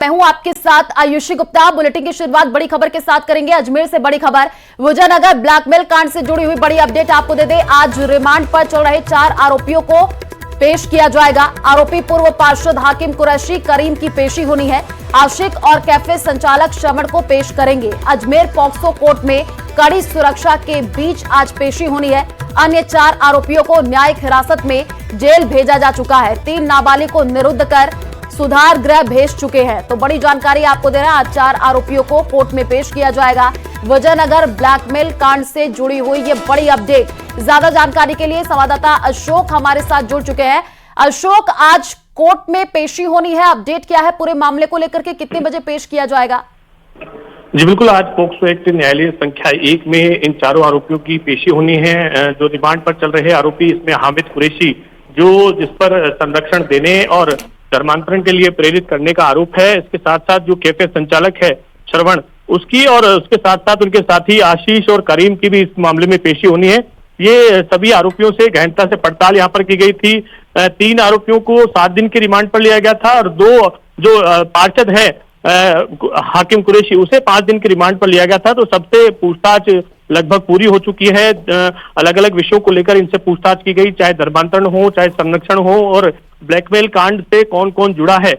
मैं हूं आपके साथ आयुषी गुप्ता। बुलेटिन की शुरुआत बड़ी खबर के साथ करेंगे। अजमेर से बड़ी खबर, विजयनगर ब्लैकमेल कांड से जुड़ी हुई बड़ी अपडेट आपको दे दें। आज रिमांड पर चल रहे 4 आरोपियों को पेश किया जाएगा। आरोपी पूर्व पार्षद हाकिम कुरैशी करीम की पेशी होनी है। आशिक और कैफे संचालक श्रवण को पेश करेंगे। अजमेर पॉक्सो कोर्ट में कड़ी सुरक्षा के बीच आज पेशी होनी है। अन्य 4 आरोपियों को न्यायिक हिरासत में जेल भेजा जा चुका है। 3 नाबालिग को निरुद्ध कर सुधार गृह भेज चुके हैं। तो बड़ी जानकारी आपको दे रहे हैं। आज 4 आरोपियों को कोर्ट में पेश किया जाएगा। विजयनगर ब्लैकमेल कांड से जुड़ी हुई ये बड़ी अपडेट। ज्यादा जानकारी के लिए संवाददाता अशोक हमारे साथ जुड़ चुके हैं। अशोक, आज कोर्ट में पेशी होनी है, अपडेट क्या है पूरे मामले को लेकर के, कितने बजे पेश किया जाएगा? जी बिल्कुल, आज पोक्सो एक्ट न्यायालय संख्या 1 में इन 4 आरोपियों की पेशी होनी है। जो रिमांड पर चल रहे आरोपी, इसमें हामिद कुरैशी जिस पर संरक्षण देने और धर्मांतरण के लिए प्रेरित करने का आरोप है, इसके साथ साथ जो कैफे संचालक है श्रवण, उसकी और उसके साथ साथ उनके साथी आशीष और करीम की भी इस मामले में पेशी होनी है। ये सभी आरोपियों से गहनता से पड़ताल यहाँ पर की गई थी। 3 आरोपियों को 7 दिन के रिमांड पर लिया गया था और 2 जो पार्षद है हाकिम कुरैशी, उसे 5 दिन के रिमांड पर लिया गया था। तो सबसे पूछताछ लगभग पूरी हो चुकी है। अलग अलग विषयों को लेकर इनसे पूछताछ की गई, चाहे धर्मांतरण हो, चाहे संरक्षण हो और ब्लैकमेल कांड से कौन कौन जुड़ा है,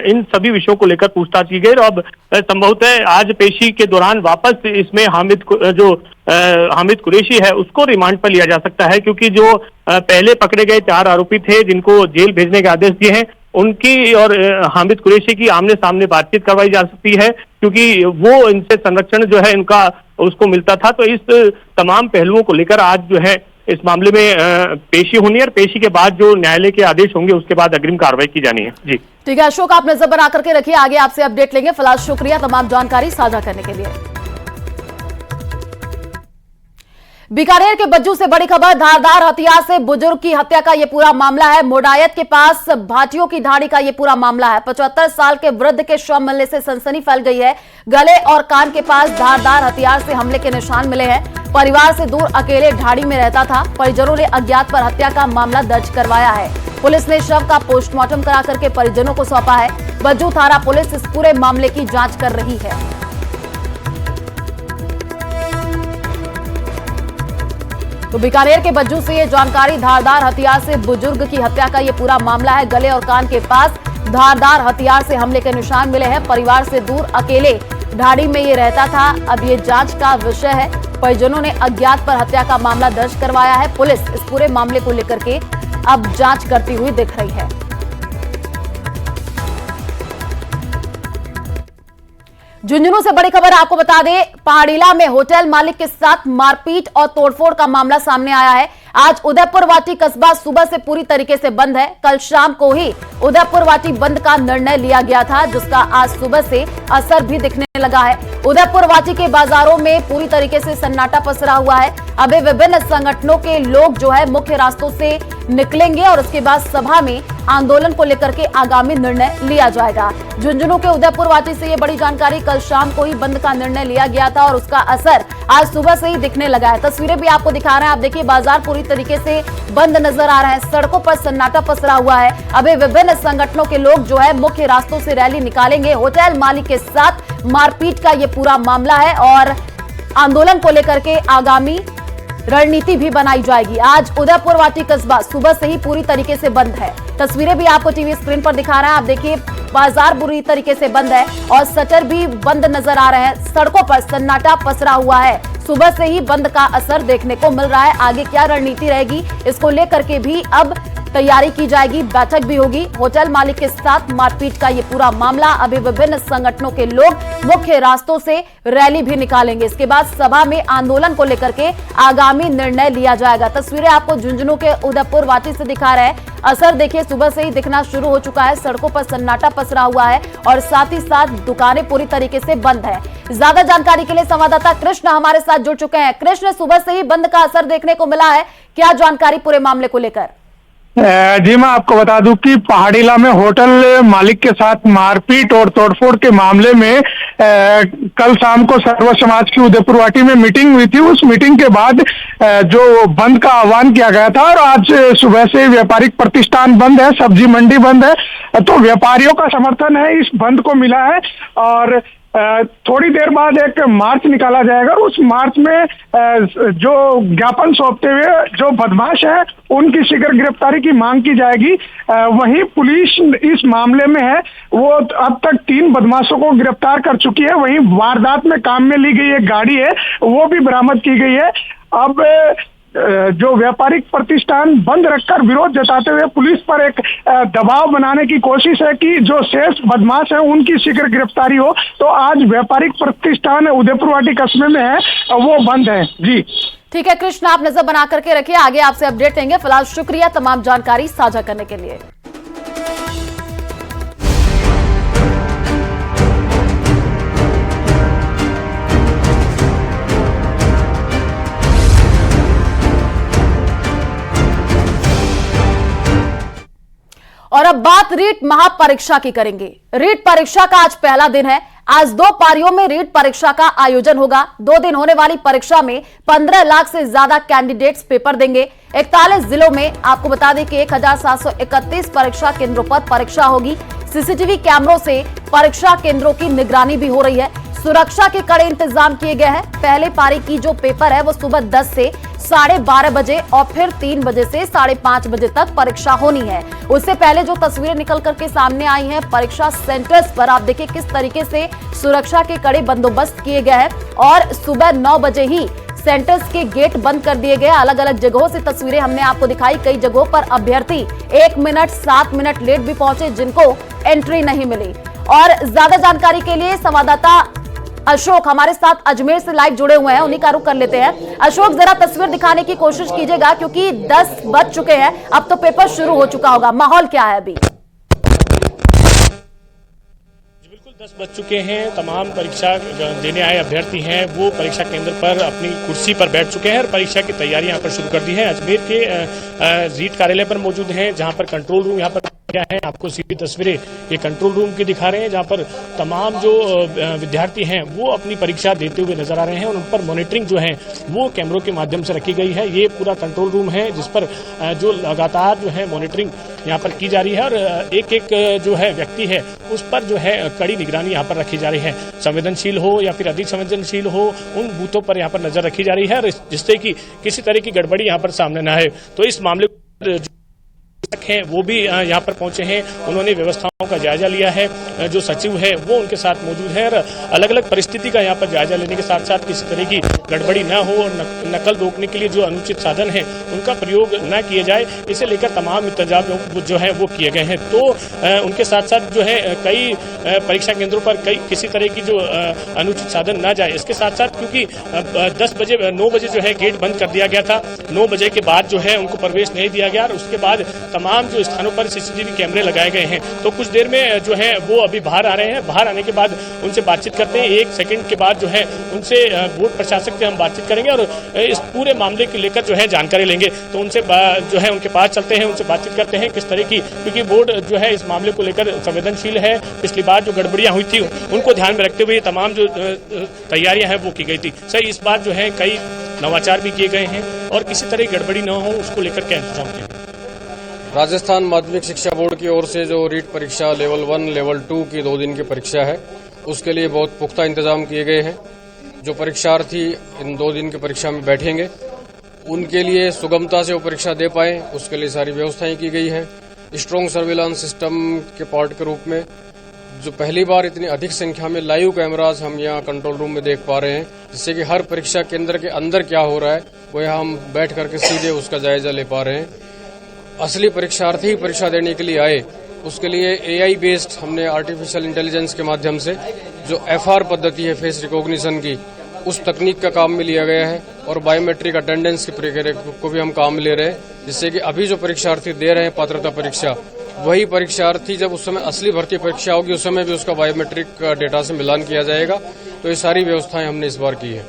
इन सभी विषयों को लेकर पूछताछ की गई। अब संभवतः आज पेशी के दौरान वापस इसमें हामिद कुरैशी है उसको रिमांड पर लिया जा सकता है, क्योंकि जो पहले पकड़े गए 4 आरोपी थे जिनको जेल भेजने के आदेश दिए हैं, उनकी और हामिद कुरैशी की आमने सामने बातचीत करवाई जा सकती है, क्योंकि वो इनसे संरक्षण जो है इनका उसको मिलता था। तो इस तमाम पहलुओं को लेकर आज जो है इस मामले में पेशी होनी है और पेशी के बाद जो न्यायालय के आदेश होंगे उसके बाद अग्रिम कार्रवाई की जानी है। जी ठीक है अशोक, आप नजर बना करके रखिए, आगे आपसे अपडेट लेंगे। फिलहाल शुक्रिया तमाम जानकारी साझा करने के लिए। बीकानेर के बज्जू से बड़ी खबर, धारदार हथियार से बुजुर्ग की हत्या का यह पूरा मामला है। मोडायत के पास भाटियों की ढाणी का यह पूरा मामला है। 75 साल के वृद्ध के शव मिलने से सनसनी फैल गई है। गले और कान के पास धारदार हथियार से हमले के निशान मिले हैं। परिवार से दूर अकेले ढाणी में रहता था। परिजनों ने अज्ञात पर हत्या का मामला दर्ज करवाया है। पुलिस ने शव का पोस्टमार्टम करा करके परिजनों को सौंपा है। बज्जू थाना पुलिस इस पूरे मामले की जांच कर रही है। तो बीकानेर के बज्जू से ये जानकारी, धारदार हथियार से बुजुर्ग की हत्या का ये पूरा मामला है। गले और कान के पास धारदार हथियार से हमले के निशान मिले हैं। परिवार से दूर अकेले ढाणी में ये रहता था। अब ये जांच का विषय है। परिजनों ने अज्ञात पर हत्या का मामला दर्ज करवाया है। पुलिस इस पूरे मामले को लेकर के अब जांच करती हुई दिख रही है। झुंझुनू से बड़ी खबर आपको बता दें, पहाड़ीला में होटल मालिक के साथ मारपीट और तोड़फोड़ का मामला सामने आया है। आज उदयपुर वाटी कस्बा सुबह से पूरी तरीके से बंद है। कल शाम को ही उदयपुर वाटी बंद का निर्णय लिया गया था, जिसका आज सुबह से असर भी दिखने लगा है। उदयपुर वाटी के बाजारों में पूरी तरीके से सन्नाटा पसरा हुआ है। अभी विभिन्न संगठनों के लोग जो है मुख्य रास्तों से निकलेंगे और उसके बाद सभा में आंदोलन को लेकर के आगामी निर्णय लिया जाएगा। झुंझुनू के उदयपुर वाटी से ये बड़ी जानकारी, कल शाम को ही बंद का निर्णय लिया गया था और उसका असर आज सुबह से ही दिखने लगा है। तस्वीरें भी आपको दिखा रहे हैं। आप देखिए, बाजार पूरी तरीके से बंद नजर आ रहा है। सड़कों पर सन्नाटा पसरा हुआ है। अभी विभिन्न संगठनों के लोग जो है मुख्य रास्तों से रैली निकालेंगे। होटल मालिक के साथ मारपीट का ये पूरा मामला है और आंदोलन को लेकर के आगामी रणनीति भी बनाई जाएगी। आज उदयपुर वाटी कस्बा सुबह से ही पूरी तरीके से बंद है। तस्वीरें भी आपको टीवी स्क्रीन पर दिखा रहे हैं। आप देखिए, बाजार पूरी तरीके से बंद है और शटर भी बंद नजर आ रहे हैं। सड़कों पर सन्नाटा पसरा हुआ है। सुबह से ही बंद का असर देखने को मिल रहा है। आगे क्या रणनीति रहेगी, इसको लेकर के भी अब तैयारी की जाएगी। बैठक भी होगी। होटल मालिक के साथ मारपीट का ये पूरा मामला, अभी विभिन्न संगठनों के लोग मुख्य रास्तों से रैली भी निकालेंगे। इसके बाद सभा में आंदोलन को लेकर के आगामी निर्णय लिया जाएगा। तस्वीरें आपको झुंझुनू के उदयपुर वाटी से दिखा रहे हैं। असर देखिए, सुबह से ही दिखना शुरू हो चुका है। सड़कों पर सन्नाटा पसरा हुआ है और साथ ही साथ दुकानें पूरी तरीके से बंद है। ज्यादा जानकारी के लिए संवाददाता कृष्ण हमारे साथ जुड़ चुके हैं। कृष्ण, सुबह से ही बंद का असर देखने को मिला है, क्या जानकारी पूरे मामले को लेकर? जी मैं आपको बता दूं कि पहाड़ीला में होटल मालिक के साथ मारपीट और तोड़फोड़ के मामले में कल शाम को सर्व समाज की उदयपुरवाटी में मीटिंग हुई थी। उस मीटिंग के बाद जो बंद का आह्वान किया गया था और आज सुबह से व्यापारिक प्रतिष्ठान बंद है, सब्जी मंडी बंद है, तो व्यापारियों का समर्थन है इस बंद को मिला है। और थोड़ी देर बाद एक मार्च निकाला जाएगा। उस मार्च में जो ज्ञापन सौंपते हुए जो बदमाश है उनकी शीघ्र गिरफ्तारी की मांग की जाएगी। वहीं पुलिस इस मामले में है, वो अब तक 3 बदमाशों को गिरफ्तार कर चुकी है। वहीं वारदात में काम में ली गई एक गाड़ी है वो भी बरामद की गई है। अब जो व्यापारिक प्रतिष्ठान बंद रखकर विरोध जताते हुए पुलिस पर एक दबाव बनाने की कोशिश है कि जो शेष बदमाश है उनकी शीघ्र गिरफ्तारी हो। तो आज व्यापारिक प्रतिष्ठान उदयपुरवाटी कस्बे में है वो बंद है। जी ठीक है कृष्ण, आप नजर बना करके रखिए, आगे आपसे अपडेट देंगे। फिलहाल शुक्रिया तमाम जानकारी साझा करने के लिए। और अब बात रीट महापरीक्षा की करेंगे। रीट परीक्षा का आज पहला दिन है। आज 2 पारियों में रीट परीक्षा का आयोजन होगा। 2 दिन होने वाली परीक्षा में 15 लाख से ज्यादा कैंडिडेट्स पेपर देंगे। 41 जिलों में आपको बता दें कि 1731 परीक्षा केंद्रों पर परीक्षा होगी। सीसीटीवी कैमरों से परीक्षा केंद्रों की निगरानी भी हो रही है। सुरक्षा के कड़े इंतजाम किए गए हैं। पहले पारी की जो पेपर है वो सुबह 10 से 12:30 बजे और फिर 3 बजे से 5:30 बजे तक परीक्षा होनी है। उससे पहले जो तस्वीरें निकल करके सामने आई हैं परीक्षा सेंटर्स पर, आप देखिए किस तरीके से सुरक्षा के कड़े बंदोबस्त किए गए हैं और सुबह 9 बजे ही सेंटर्स के गेट बंद कर दिए गए। अलग अलग जगहों से तस्वीरें हमने आपको दिखाई। कई जगहों पर अभ्यर्थी 1 मिनट 7 मिनट लेट भी पहुंचे जिनको एंट्री नहीं मिली। और ज्यादा जानकारी के लिए संवाददाता अशोक हमारे साथ अजमेर से लाइव जुड़े हुए हैं, उन्हीं का रुख कर लेते हैं। अशोक, जरा तस्वीर दिखाने की कोशिश कीजिएगा क्योंकि 10 बज चुके हैं, अब तो पेपर शुरू हो चुका होगा। माहौल क्या है अभी? 10 बज चुके हैं। तमाम परीक्षा देने आए अभ्यर्थी हैं वो परीक्षा केंद्र पर अपनी कुर्सी पर बैठ चुके हैं और परीक्षा की तैयारी यहाँ पर शुरू कर दी है। अजमेर के रीट कार्यालय पर मौजूद हैं जहाँ पर कंट्रोल रूम यहाँ पर क्या है, आपको सीधी तस्वीरें ये कंट्रोल रूम की दिखा रहे हैं जहाँ पर तमाम जो विद्यार्थी हैं वो अपनी परीक्षा देते हुए नजर आ रहे हैं और उन पर मॉनिटरिंग जो है वो कैमरों के माध्यम से रखी गई है। ये पूरा कंट्रोल रूम है जिस पर जो लगातार जो है मॉनिटरिंग यहाँ पर की जा रही है और एक एक जो है व्यक्ति है उस पर जो है कड़ी निगरानी यहाँ पर रखी जा रही है। संवेदनशील हो या फिर अधिक संवेदनशील हो उन बूथों पर यहाँ पर नजर रखी जा रही है और जिससे कि किसी तरह की गड़बड़ी यहाँ पर सामने न आए। तो इस मामले हैं वो भी यहाँ पर पहुंचे हैं, उन्होंने व्यवस्थाओं का जायजा लिया है। जो सचिव है वो उनके साथ मौजूद है और अलग अलग परिस्थिति का यहाँ पर जायजा लेने के साथ साथ किसी तरह की गड़बड़ी न हो और नकल रोकने के लिए जो अनुचित साधन है उनका प्रयोग न किया जाए, इसे लेकर तमाम इंतजाम जो है वो किए गए हैं। तो उनके साथ साथ जो है कई परीक्षा केंद्रों पर कई किसी तरह की जो अनुचित साधन न जाए, इसके साथ साथ क्योंकि 9 बजे जो है गेट बंद कर दिया गया था, 9 बजे के बाद जो है उनको प्रवेश नहीं दिया गया और उसके बाद तमाम जो स्थानों पर सीसीटीवी कैमरे लगाए गए हैं। तो कुछ देर में जो है वो अभी बाहर आ रहे हैं। बाहर आने के बाद उनसे बातचीत करते हैं। 1 सेकंड के बाद जो है उनसे बोर्ड प्रशासक से हम बातचीत करेंगे और इस पूरे मामले को लेकर जो है जानकारी लेंगे। तो उनसे जो है उनके पास चलते हैं, उनसे बातचीत करते हैं किस तरह की, क्योंकि बोर्ड जो है इस मामले को लेकर संवेदनशील है। पिछली बार जो गड़बड़ियां हुई थी उनको ध्यान में रखते हुए तमाम जो तैयारियां हैं वो की गई थी। सही इस बार जो है कई नवाचार भी किए गए हैं और किसी तरह की गड़बड़ी न हो उसको लेकर क्या इंतजाम किया। राजस्थान माध्यमिक शिक्षा बोर्ड की ओर से जो रीट परीक्षा लेवल 1 लेवल 2 की 2 दिन की परीक्षा है उसके लिए बहुत पुख्ता इंतजाम किए गए हैं। जो परीक्षार्थी इन 2 दिन की परीक्षा में बैठेंगे उनके लिए सुगमता से वो परीक्षा दे पाएं उसके लिए सारी व्यवस्थाएं की गई हैं। स्ट्रॉन्ग सर्विलांस सिस्टम के पार्ट के रूप में जो पहली बार इतनी अधिक संख्या में लाइव कैमराज हम यहाँ कंट्रोल रूम में देख पा रहे हैं, जिससे कि हर परीक्षा केंद्र के अंदर क्या हो रहा है वो यहाँ हम बैठ करके सीधे उसका जायजा ले पा रहे हैं। असली परीक्षार्थी ही परीक्षा देने के लिए आए उसके लिए AI बेस्ड हमने आर्टिफिशियल इंटेलिजेंस के माध्यम से जो FR पद्धति है फेस रिकॉग्निशन की उस तकनीक का काम में लिया गया है और बायोमेट्रिक अटेंडेंस की प्रक्रिया को भी हम काम ले रहे हैं, जिससे कि अभी जो परीक्षार्थी दे रहे हैं पात्रता परीक्षा वही परीक्षार्थी जब उस समय असली भर्ती परीक्षा होगी उस समय भी उसका बायोमेट्रिक डेटा से मिलान किया जाएगा। तो ये सारी व्यवस्थाएं हमने इस बार की है।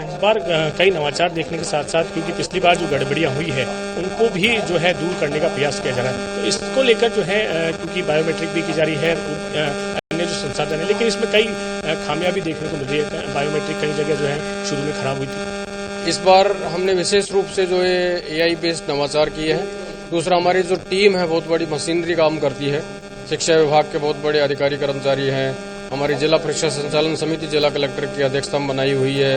इस बार कई नवाचार देखने के साथ साथ क्योंकि पिछली बार जो गड़बड़ियां हुई है उनको भी जो है दूर करने का प्रयास किया जा रहा है। तो इसको लेकर जो है क्योंकि बायोमेट्रिक भी की जा रही है, अन्य जो संसाधन है, लेकिन इसमें कई खामियां भी देखने को मिल रही है। बायोमेट्रिक कई जगह जो है शुरू में खराब हुई थी। इस बार हमने विशेष रूप से जो ये AI बेस्ड नवाचार किए हैं। दूसरा, हमारी जो टीम है बहुत बड़ी मशीनरी काम करती है। शिक्षा विभाग के बहुत बड़े अधिकारी कर्मचारी हैं। हमारी जिला परीक्षा संचालन समिति जिला कलेक्टर की अध्यक्षता में बनाई हुई है।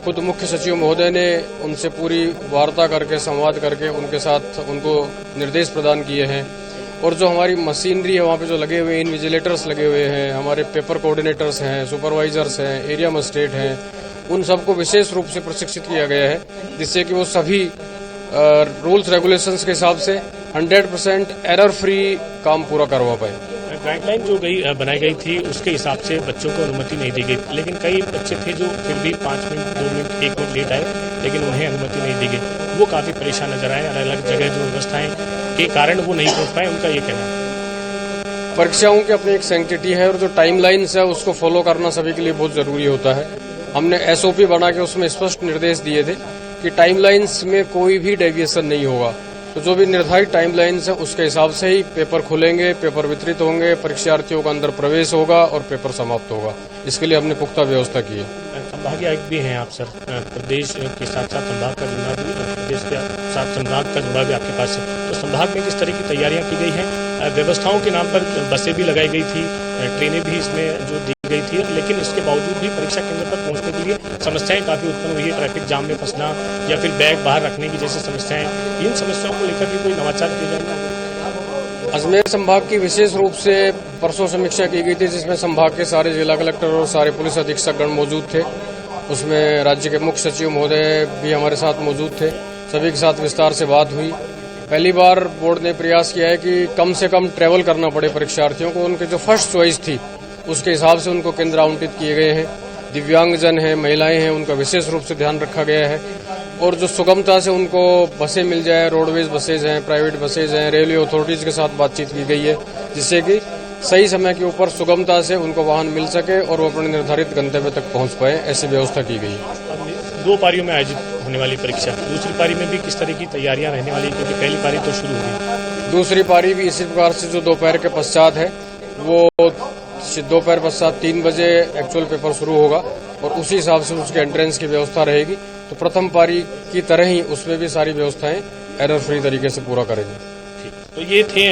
खुद मुख्य सचिव महोदय ने उनसे पूरी वार्ता करके संवाद करके उनके साथ उनको निर्देश प्रदान किए हैं। और जो हमारी मशीनरी है वहाँ पे जो लगे हुए इनविजिलेटर्स लगे हुए हैं, हमारे पेपर कोऑर्डिनेटर्स हैं, सुपरवाइजर्स हैं, एरिया मजिस्ट्रेट हैं, उन सबको विशेष रूप से प्रशिक्षित किया गया है, जिससे कि वो सभी रूल्स रेगुलेशंस के हिसाब से 100% एरर फ्री काम पूरा करवा पाए। गाइडलाइन जो बनाई गई थी उसके हिसाब से बच्चों को अनुमति नहीं दी गई, लेकिन कई बच्चे थे जो फिर भी 5 मिनट 2 मिनट 1 मिनट लेट आए, लेकिन उन्हें अनुमति नहीं दी गई। वो काफी परेशान नजर आए। अलग अलग जगह जो व्यवस्थाएं के कारण वो नहीं पहुंच पाए, उनका ये कहना है। परीक्षाओं की अपनी एक सैंक्टिटी है और जो टाइमलाइंस है उसको फॉलो करना सभी के लिए बहुत जरूरी होता है। हमने SOP बना के उसमें स्पष्ट निर्देश दिए थे कि टाइमलाइंस में कोई भी डेविएशन नहीं होगा। तो जो भी निर्धारित टाइमलाइंस है उसके हिसाब से ही पेपर खुलेंगे, पेपर वितरित होंगे, परीक्षार्थियों का अंदर प्रवेश होगा और पेपर समाप्त होगा। इसके लिए हमने पुख्ता व्यवस्था की है। संभागीय आयुक्त भी हैं आप सर, प्रदेश के साथ साथ संभाग का जुम्मा भी, प्रदेश के साथ संभाग का जुम्मा भी आपके पास है। तो संभाग में किस तरह की तैयारियां की गई हैं? व्यवस्थाओं के नाम पर बसें भी लगाई गई थी, ट्रेनें भी इसमें जो दी गई थी, लेकिन इसके बावजूद भी परीक्षा केंद्र पर पहुंचने के लिए समस्याएं काफी उत्पन्न हुई है। ट्रैफिक जाम में फंसना या फिर बैग बाहर रखने की जैसी समस्याएं, इन समस्याओं को लेकर भी कोई नवाचार किया जाएगा? अजमेर संभाग की विशेष रूप से परसों समीक्षा की गई थी, जिसमें संभाग के सारे जिला कलेक्टर और सारे पुलिस अधीक्षक गण मौजूद थे। उसमें राज्य के मुख्य सचिव महोदय भी हमारे साथ मौजूद थे। सभी के साथ विस्तार से बात हुई। पहली बार बोर्ड ने प्रयास किया है कि कम से कम ट्रैवल करना पड़े परीक्षार्थियों को। उनके जो फर्स्ट चॉइस थी उसके हिसाब से उनको केंद्र आवंटित किए गए हैं। दिव्यांगजन हैं, महिलाएं हैं, उनका विशेष रूप से ध्यान रखा गया है। और जो सुगमता से उनको बसें मिल जाए, रोडवेज बसेज हैं, प्राइवेट बसेज हैं, रेलवे अथॉरिटीज के साथ बातचीत की गई है, जिससे कि सही समय के ऊपर सुगमता से उनको वाहन मिल सके और वो अपने निर्धारित गंतव्य तक पहुंच पाए, ऐसी व्यवस्था की गई है। 2 पारियों में आयोजित होने वाली परीक्षा, दूसरी पारी में भी किस तरह की तैयारियां रहने वाली, क्योंकि पहली पारी तो शुरू हुई। दूसरी पारी भी इसी प्रकार से जो दोपहर के पश्चात है, वो दोपहर पश्चात 3 बजे एक्चुअल पेपर शुरू होगा और उसी हिसाब से उसके एंट्रेंस की व्यवस्था रहेगी। तो प्रथम पारी की तरह ही उसमें भी सारी व्यवस्थाएं एरर फ्री तरीके से पूरा करेंगे। ठीक, तो ये थे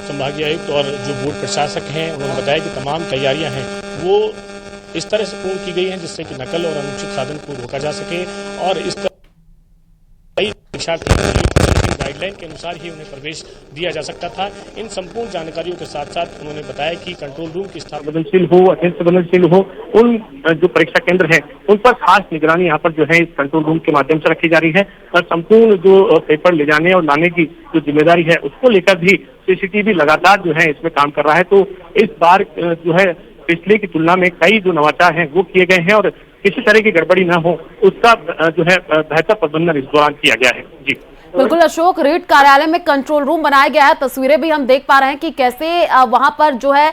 संभागीय आयुक्त और जो बोर्ड प्रशासक हैं, उन्होंने बताया कि तमाम तैयारियां हैं वो इस तरह से पूर्ण की गई हैं जिससे कि नकल और अनुचित साधन को रोका जा सके और इस तरह परीक्षार्थी गाइडलाइन के अनुसार ही उन्हें प्रवेश दिया जा सकता था। इन संपूर्ण जानकारियों के साथ साथ उन्होंने बताया कि कंट्रोल रूम की स्थापना संवेदनशील हो, अत्यंत संवेदनशील हो, उन जो परीक्षा केंद्र हैं उन पर खास निगरानी यहाँ पर जो है इस कंट्रोल रूम के माध्यम से रखी जा रही है और संपूर्ण जो पेपर ले जाने और लाने की जो जिम्मेदारी है उसको लेकर भी CCTV लगातार जो है इसमें काम कर रहा है। तो इस बार जो है पिछले की तुलना में कई जो नवाचार हैं वो किए गए हैं और किसी तरह की गड़बड़ी न हो उसका जो है बेहतर प्रबंधन इस दौरान किया गया है। जी बिल्कुल अशोक, रीट कार्यालय में कंट्रोल रूम बनाया गया है। तस्वीरें भी हम देख पा रहे हैं कि कैसे वहां पर जो है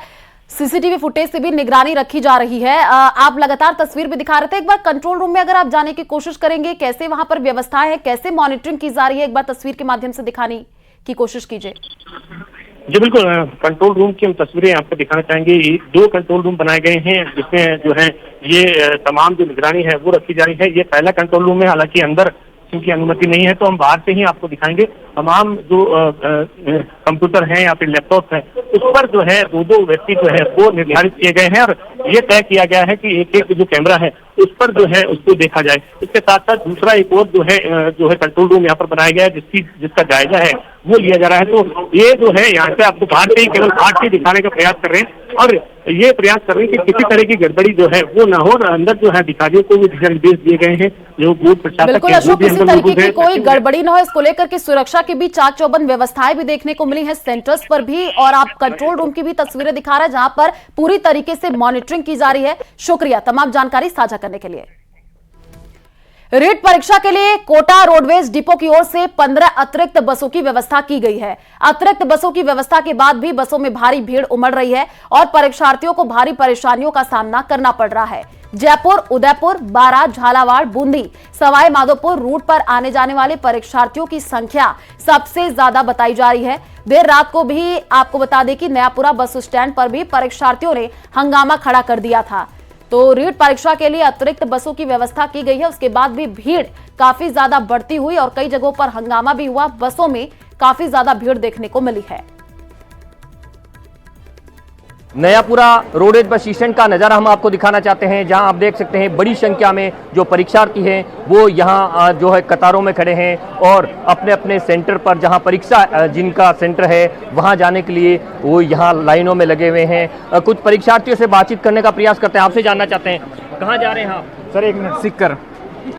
CCTV फुटेज से भी निगरानी रखी जा रही है। आप लगातार तस्वीर भी दिखा रहे थे। एक बार कंट्रोल रूम में अगर आप जाने की कोशिश करेंगे, कैसे वहां पर व्यवस्थाएं है, कैसे मॉनिटरिंग की जा रही है, एक बार तस्वीर के माध्यम से दिखाने की कोशिश कीजिए। जी बिल्कुल, कंट्रोल रूम की हम तस्वीरें आपको दिखाना चाहेंगे। 2 कंट्रोल रूम बनाए गए हैं जिसमें जो है ये तमाम जो निगरानी है वो रखी जा रही है। ये पहला कंट्रोल रूम है, हालांकि अंदर की अनुमति नहीं है तो हम बाहर से ही आपको दिखाएंगे। तमाम जो कंप्यूटर हैं या फिर लैपटॉप है उस पर जो है 2-2 व्यक्ति जो है वो निर्धारित किए गए हैं और ये तय किया गया है कि एक जो कैमरा है उस पर जो है उसको देखा जाए। इसके साथ साथ दूसरा एक और जो है कंट्रोल रूम यहाँ पर बनाया गया है जिसका जायजा है वो लिया जा रहा है। तो ये जो है यहाँ से आपको बाहर से ही केवल बाहर से दिखाने का प्रयास कर रहे हैं और ये प्रयास कर रहे हैं कि किसी तरह की गड़बड़ी जो है वो ना हो और अंदर जो है अधिकारियों को भी दिशा निर्देश दिए गए हैं जो बोर्ड प्रशासक बिल्कुल अशोक, किसी तरीके की कोई गड़बड़ी न हो इसको लेकर के सुरक्षा की भी चाक चौबंद व्यवस्थाएं भी देखने को मिली है सेंटर्स पर भी और आप कंट्रोल रूम की भी तस्वीरें दिखा रहे हैं जहां पर पूरी तरीके से मॉनिटरिंग की जा रही है। शुक्रिया तमाम जानकारी साझा करने के लिए। रीट परीक्षा के लिए कोटा रोडवेज डिपो की ओर से 15 अतिरिक्त बसों की व्यवस्था की गई है। अतिरिक्त बसों की व्यवस्था के बाद भी बसों में भारी भीड़ उमड़ रही है और परीक्षार्थियों को भारी परेशानियों का सामना करना पड़ रहा है। जयपुर, उदयपुर, बारां, झालावाड़, बूंदी, सवाई माधोपुर रूट पर आने जाने वाले परीक्षार्थियों की संख्या सबसे ज्यादा बताई जा रही है। देर रात को भी आपको बता दें कि नयापुरा बस स्टैंड पर भी परीक्षार्थियों ने हंगामा खड़ा कर दिया था। तो रीट परीक्षा के लिए अतिरिक्त बसों की व्यवस्था की गई है। उसके बाद भी भीड़ काफी ज्यादा बढ़ती हुई और कई जगहों पर हंगामा भी हुआ। बसों में काफी ज्यादा भीड़ देखने को मिली है। नयापुरा रोडेज बस स्टैंड का नज़ारा हम आपको दिखाना चाहते हैं, जहां आप देख सकते हैं बड़ी संख्या में जो परीक्षार्थी हैं वो यहां जो है कतारों में खड़े हैं और अपने अपने सेंटर पर, जहां परीक्षा जिनका सेंटर है वहां जाने के लिए वो यहां लाइनों में लगे हुए हैं। कुछ परीक्षार्थियों से बातचीत करने का प्रयास करते हैं। आपसे जानना चाहते हैं कहाँ जा रहे हैं आप? सर एक मिनट सीखकर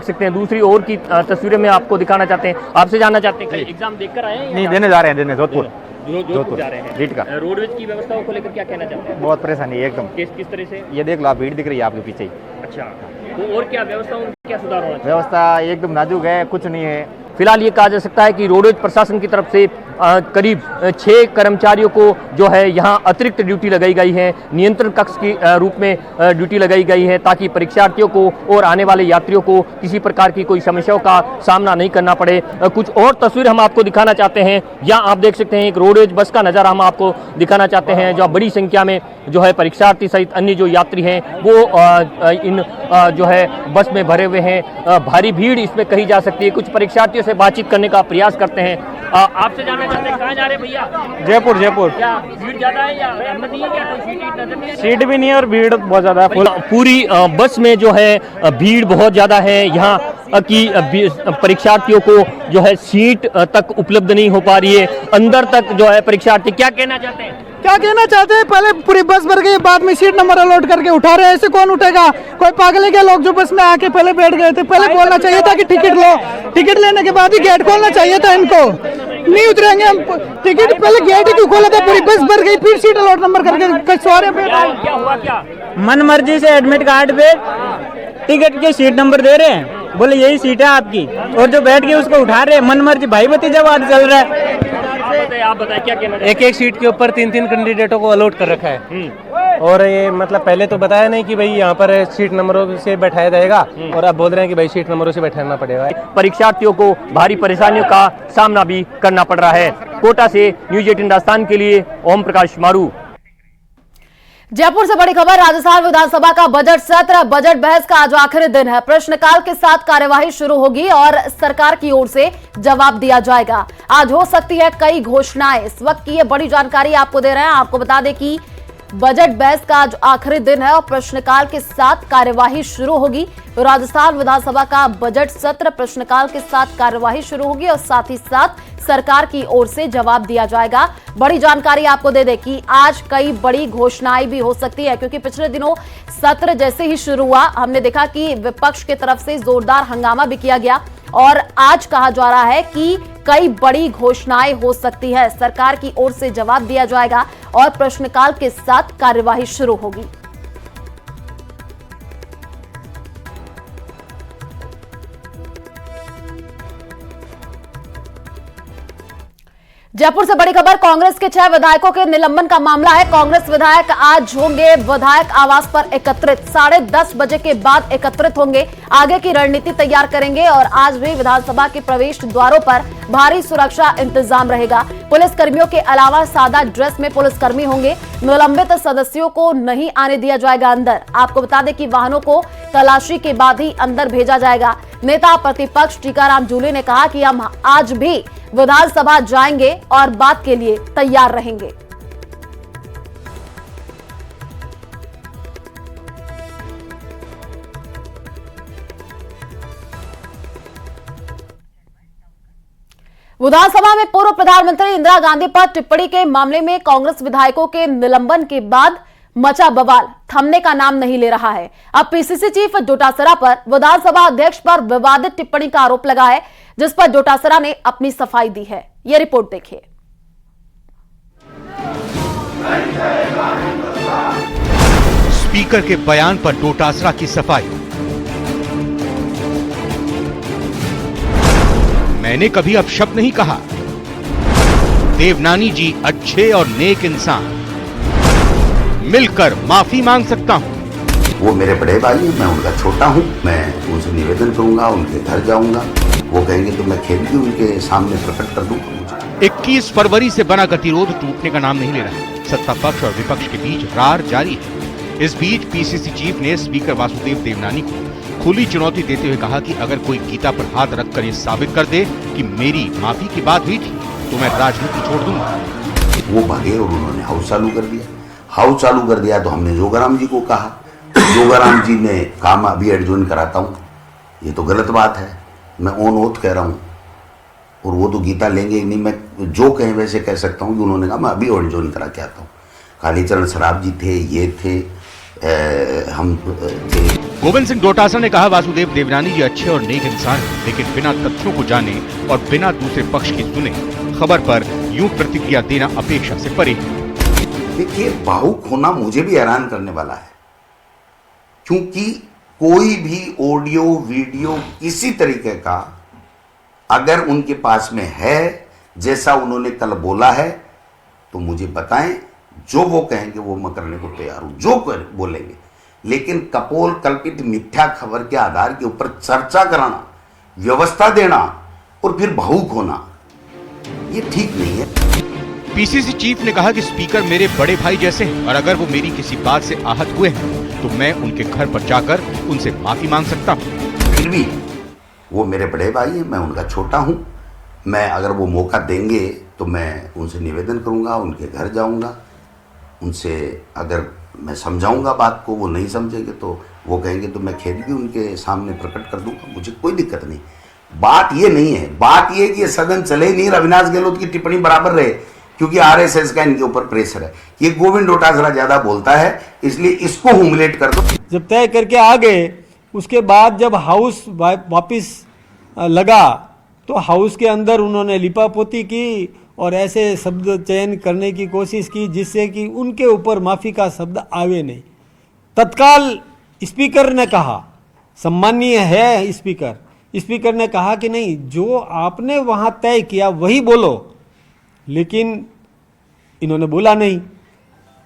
सकते हैं। दूसरी ओर की तस्वीरें में आपको दिखाना चाहते हैं। आपसे जानना चाहते हैं एग्जाम देकर आए हैं? नहीं, देने जा रहे हैं, देने जोधपुर जोधपुर जा रहे हैं। रीट का रोडवेज की व्यवस्थाओं को लेकर क्या कहना चाहते हैं? बहुत परेशानी है एकदम। किस तरह से? ये देख लो आप, भीड़ दिख रही है आपके पीछे ही। अच्छा, तो और क्या व्यवस्थाओं में क्या सुधार होना चाहिए? व्यवस्था एकदम नाजुक है, कुछ नहीं है। फिलहाल ये कहा जा सकता है कि रोडवेज प्रशासन की तरफ से करीब 6 कर्मचारियों को जो है यहाँ अतिरिक्त ड्यूटी लगाई गई है, नियंत्रण कक्ष के रूप में ड्यूटी लगाई गई है, ताकि परीक्षार्थियों को और आने वाले यात्रियों को किसी प्रकार की कोई समस्याओं का सामना नहीं करना पड़े। कुछ और तस्वीर हम आपको दिखाना चाहते हैं। यहाँ आप देख सकते हैं एक रोडवेज बस का नज़ारा हम आपको दिखाना चाहते हैं, जहाँ बड़ी संख्या में जो है परीक्षार्थी सहित अन्य जो यात्री हैं वो इन जो है बस में भरे हुए हैं। भारी भीड़ इसमें कही जा सकती है। कुछ परीक्षार्थियों से बातचीत करने का प्रयास करते हैं। आपसे जानना चाहते हैं कहाँ जा रहे हैं भैया? जयपुर। जयपुर क्या भीड़ ज्यादा है या नहीं है? क्या कोई सीट नजर नहीं है? सीट भी नहीं है और भीड़ बहुत ज्यादा है। पूरी बस में जो है भीड़ बहुत ज्यादा है। यहाँ की परीक्षार्थियों को जो है सीट तक उपलब्ध नहीं हो पा रही है। अंदर तक जो है परीक्षार्थी क्या कहना चाहते हैं? क्या कहना चाहते हैं? पहले पूरी बस भर गई, बाद में सीट नंबर अलॉट करके उठा रहे हैं। ऐसे कौन उठेगा? कोई पागल है क्या? लोग जो बस में आके पहले बैठ गए थे। पहले बोलना चाहिए था कि टिकट लो, टिकट लेने के बाद ही गेट खोलना चाहिए था इनको। नहीं उतरेंगे हम, टिकट पहले गेट ही क्यों खोला था? पूरी बस भर गई, फिर सीट अलॉट नंबर करके सवारे क्या हुआ? क्या मन मर्जी से एडमिट कार्ड पे टिकट के सीट नंबर दे रहे हैं, बोले यही सीट है आपकी, और जो बैठ गए उसको उठा रहे हैं। मन मर्जी भाई भतीजावाद चल रहा है। आप बताएं क्या कहना? एक सीट के ऊपर 3 कैंडिडेटों को अलॉट कर रखा है और ये मतलब पहले तो बताया नहीं कि भाई यहाँ पर सीट नंबरों से बैठाया जाएगा और अब बोल रहे हैं कि भाई सीट नंबरों से बैठाना पड़ेगा। परीक्षार्थियों को भारी परेशानियों का सामना भी करना पड़ रहा है। कोटा से न्यूज़ 18 राजस्थान के लिए ओम प्रकाश मारू। जयपुर से बड़ी खबर, राजस्थान विधानसभा का बजट सत्र, बजट बहस का आज आखिरी दिन है। प्रश्नकाल के साथ कार्यवाही शुरू होगी और सरकार की ओर से जवाब दिया जाएगा। आज हो सकती है कई घोषणाएं। इस वक्त की ये बड़ी जानकारी आपको दे रहे हैं। आपको बता दें कि बजट बहस का आज आखिरी दिन है और प्रश्नकाल के साथ कार्यवाही शुरू होगी। राजस्थान विधानसभा का बजट सत्र, प्रश्नकाल के साथ कार्यवाही शुरू होगी और साथ ही साथ सरकार की ओर से जवाब दिया जाएगा। बड़ी जानकारी आपको दे दें कि आज कई बड़ी घोषणाएं भी हो सकती है, क्योंकि पिछले दिनों सत्र जैसे ही शुरू हुआ हमने देखा कि विपक्ष की तरफ से जोरदार हंगामा भी किया गया और आज कहा जा रहा है कि कई बड़ी घोषणाएं हो सकती है। सरकार की ओर से जवाब दिया जाएगा और प्रश्नकाल के साथ कार्यवाही शुरू होगी। जयपुर से बड़ी खबर, कांग्रेस के 6 विधायकों के निलंबन का मामला है। कांग्रेस विधायक आज होंगे विधायक आवास पर एकत्रित, 10:30 बजे के बाद एकत्रित होंगे, आगे की रणनीति तैयार करेंगे और आज भी विधानसभा के प्रवेश द्वारों पर भारी सुरक्षा इंतजाम रहेगा। पुलिस कर्मियों के अलावा सादा ड्रेस में पुलिसकर्मी होंगे। निलंबित सदस्यों को नहीं आने दिया जाएगा अंदर। आपको बता दें कि वाहनों को तलाशी के बाद ही अंदर भेजा जाएगा। नेता प्रतिपक्ष टीकाराम जूली ने कहा कि हम आज भी विधानसभा जाएंगे और बात के लिए तैयार रहेंगे। विधानसभा में पूर्व प्रधानमंत्री इंदिरा गांधी पर टिप्पणी के मामले में कांग्रेस विधायकों के निलंबन के बाद मचा बवाल थमने का नाम नहीं ले रहा है। अब पीसीसी चीफ डोटासरा पर विधानसभा अध्यक्ष पर विवादित टिप्पणी का आरोप लगा है, जिस पर डोटासरा ने अपनी सफाई दी है। यह रिपोर्ट देखिए। स्पीकर के बयान पर डोटासरा की सफाई। मैंने कभी अपशब्द नहीं कहा। देवनानी जी अच्छे और नेक इंसान, मिलकर माफी मांग सकता हूं। वो मेरे बड़े भाई हैं, मैं उनका छोटा हूँ। मैं उनसे निवेदन करूंगा, उनके घर जाऊंगा, वो कहेंगे तो मैं खेत भी उनके सामने प्रकट कर दूंगा। 21 फरवरी से बना गतिरोध टूटने का नाम नहीं ले रहा। सत्ता पक्ष और विपक्ष के बीच रार जारी है। इस बीच पीसीसी चीफ ने स्पीकर वासुदेव देवनानी को खुली चुनौती देते हुए कहा कि अगर कोई गीता पर हाथ रखकर ये साबित कर दे कि मेरी माफी की बात हुई थी तो मैं राजनीति छोड़ दूंगा। वो भागे और उन्होंने हाउस चालू कर दिया। हाउस चालू कर दिया तो हमने जोगाराम जी को कहा। जोगाराम जी ने काम अभी एडजॉइन कराता हूँ, ये तो गलत बात है, मैं ऑन ओथ कह रहा हूँ। और वो तो गीता लेंगे ही नहीं, मैं जो कहें वैसे कह सकता हूँ कि उन्होंने कहा मैं अभी एडजॉइन करा के आता हूँ। कालीचरण सराफ जी थे, ये थे, हम थे। गोविंद सिंह डोटासरा ने कहा वासुदेव देवनानी जी अच्छे और नेक इंसान हैं, लेकिन बिना तथ्यों को जाने और बिना दूसरे पक्ष की सुने खबर पर यूं प्रतिक्रिया देना अपेक्षा से परे। देखिए, भावुक होना मुझे भी हैरान करने वाला है, क्योंकि कोई भी ऑडियो वीडियो किसी तरीके का अगर उनके पास में है, जैसा उन्होंने कल बोला है, तो मुझे बताएं। जो वो कहेंगे वो मैं करने को तैयार हूं, जो बोलेंगे। लेकिन कपोल कल्पित मिथ्या खबर के आधार के ऊपर चर्चा कराना, व्यवस्था देना और फिर भावुक होना, ये ठीक नहीं है। पीसीसी चीफ ने कहा कि स्पीकर मेरे बड़े भाई जैसे हैं और अगर वो मेरी किसी बात से आहत हुए हैं तो मैं उनके घर पर जाकर उनसे माफी मांग सकता हूँ। फिर भी वो मेरे बड़े भाई हैं, मैं उनका छोटा हूँ। मैं अगर वो मौका देंगे तो मैं उनसे निवेदन करूँगा, उनके घर जाऊँगा, उनसे अगर मैं समझाऊंगा बात को, वो नहीं समझेंगे तो वो कहेंगे तो मैं खेत भी उनके सामने प्रकट कर दूंगा, मुझे कोई दिक्कत नहीं। बात ये नहीं है, बात ये कि ये सदन चले ही नहीं, अविनाश गहलोत की टिप्पणी बराबर रहे, क्योंकि आरएसएस का इनके ऊपर प्रेशर है। ये गोविंद डोटासरा ज्यादा बोलता है, इसलिए इसको हुमलेट कर दो। जब तय करके आ गए, उसके बाद जब हाउस वापिस लगा तो हाउस के अंदर उन्होंने लिपापोती की और ऐसे शब्द चयन करने की कोशिश की जिससे कि उनके ऊपर माफ़ी का शब्द आवे नहीं। तत्काल स्पीकर ने कहा, सम्मानीय है स्पीकर ने कहा कि नहीं, जो आपने वहाँ तय किया वही बोलो, लेकिन इन्होंने बोला नहीं।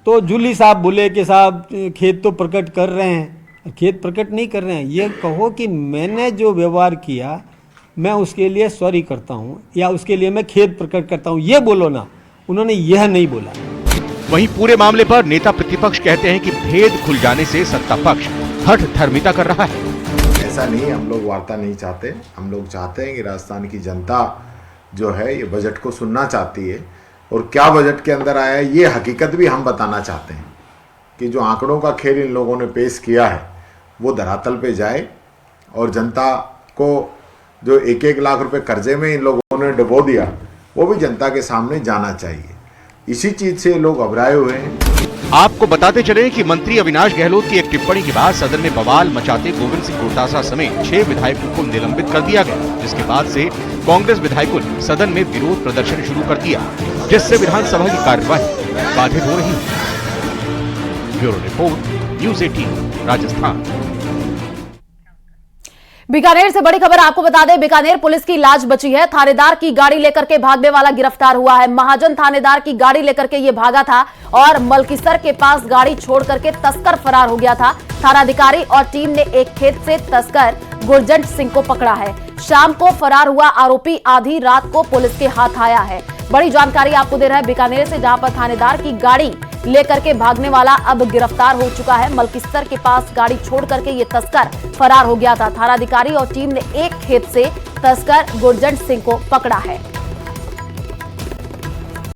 तो जूली साहब बोले कि साहब खेत तो प्रकट कर रहे हैं, खेत प्रकट नहीं कर रहे हैं, ये कहो कि मैंने जो व्यवहार किया मैं उसके लिए सॉरी करता हूँ या उसके लिए मैं खेद प्रकट करता हूँ, ये बोलो ना। उन्होंने यह नहीं बोला। वहीं पूरे मामले पर नेता प्रतिपक्ष कहते हैं कि भेद खुल जाने से सत्ता पक्ष हठ धर्मिता कर रहा है। ऐसा नहीं, हम लोग वार्ता नहीं चाहते। हम लोग चाहते हैं कि राजस्थान की जनता जो है ये बजट को सुनना चाहती है और क्या बजट के अंदर आया है ये हकीकत भी हम बताना चाहते हैं कि जो आंकड़ों का खेल इन लोगों ने पेश किया है वो धरातल पे जाए और जनता को जो 1-1 लाख रुपए कर्जे में इन लोगों ने डुबो दिया वो भी जनता के सामने जाना चाहिए। इसी चीज से लोग घबराए हुए हैं। आपको बताते चले कि मंत्री अविनाश गहलोत की एक टिप्पणी के बाद सदन में बवाल मचाते गोविंद सिंह डोटासरा समेत 6 विधायकों को निलंबित कर दिया गया, जिसके बाद से कांग्रेस विधायकों ने सदन में विरोध प्रदर्शन शुरू कर दिया, जिससे विधानसभा की कार्यवाही बाधित हो रही है। Bureau report, news 18 Rajasthan. Bikaner से बड़ी खबर आपको बता दें, बीकानेर पुलिस की लाज बची है। थानेदार की गाड़ी लेकर के भागने वाला गिरफ्तार हुआ है। महाजन थानेदार की गाड़ी लेकर के ये भागा था और मलकीसर के पास गाड़ी छोड़ करके तस्कर फरार हो गया था। थानाधिकारी और टीम ने एक खेत से तस्कर गुरजंट सिंह को पकड़ा है। शाम को फरार हुआ आरोपी आधी रात को पुलिस के हाथ आया है। बड़ी जानकारी आपको दे रहा है बीकानेर से, जहां पर थानेदार की गाड़ी लेकर के भागने वाला अब गिरफ्तार हो चुका है। मलकीसर के पास गाड़ी छोड़ करके ये तस्कर फरार हो गया था। थानाधिकारी और टीम ने एक खेत से तस्कर गुरजंट सिंह को पकड़ा है।